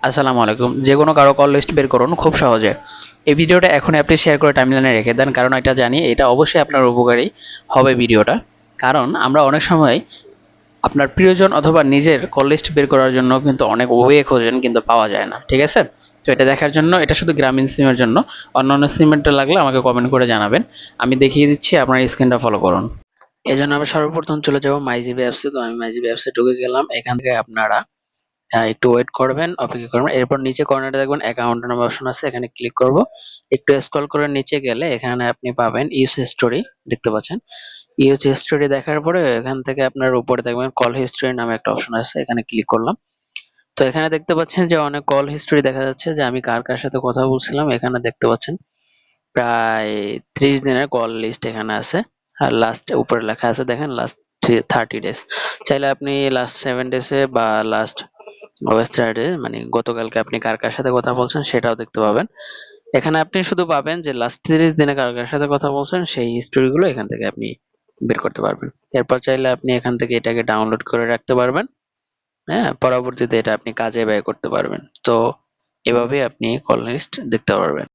আসসালামু আলাইকুম। যেকোনো কারো কল লিস্ট বের করুন খুব সহজে। এই ভিডিওটা এখনই আপনি শেয়ার করে টাইমলাইনে রেখে দেন, কারণ এটা জানি এটা অবশ্যই আপনার উপকারী হবে ভিডিওটা। কারণ আমরা অনেক সময় আপনার প্রিয়জন অথবা নিজের কল লিস্ট বের করার জন্য কিন্তু অনেক ওয়ে খোঁজেন, কিন্তু পাওয়া যায় না। ঠিক আছে? তো এটা দেখার জন্য, এটা শুধু গ্রামীণ সিমের জন্য, অন্যান্য সিমেরটা লাগলে আমাকে কমেন্ট করে জানাবেন। আমি দেখিয়ে দিচ্ছি, আপনার স্ক্রিনটা ফলো করুন। এজন্য আমরা সর্বপ্রথম চলে যাব মাইজিবি অ্যাপসে। তো আমি মাইজিবি অ্যাপসে ঢুকে গেলাম। এখান থেকে আপনারা একটু ওয়েট করবেন, অপেক্ষা করবেন। এরপর নিচে কর্নারে দেখবেন অ্যাকাউন্ট নামে অপশন আছে, এখানে ক্লিক করব। একটু স্ক্রল করে নিচে গেলে এখানে আপনি পাবেন ইউজ হিস্টোরি, দেখতে পাচ্ছেন। ইউজ হিস্টোরি দেখার পরে এখান থেকে আপনার উপরে দেখবেন কল হিস্টোরি নামে একটা অপশন আছে, এখানে ক্লিক করলাম। তো এখানে দেখতে পাচ্ছেন যে অনেক কল হিস্টোরি দেখা যাচ্ছে, যে আমি কার কার সাথে কথা বলছিলাম। এখানে দেখতে পাচ্ছেন প্রায় 30 দিনের কল লিস্ট এখানে আছে। আর লাস্ট উপরে লেখা আছে দেখেন লাস্ট 30 ডেজ। চাইলে আপনি লাস্ট 7 ডেজে বা লাস্ট ওয়েবসাইটে মানে গতকালকে আপনি কার কার সাথে কথা বলছেন সেটাও দেখতে পাবেন। এখানে আপনি শুধু পাবেন যে লাস্ট 30 দিনে কার কার সাথে কথা বলছেন, সেই হিস্টোরি গুলো এখান থেকে আপনি বের করতে পারবেন। এরপর চাইলে আপনি এখান থেকে এটাকে ডাউনলোড করে রাখতে পারবেন। হ্যাঁ, পরবর্তীতে এটা আপনি কাজে ব্যয় করতে পারবেন। তো এভাবে আপনি কল লিস্ট দেখতে পারবেন।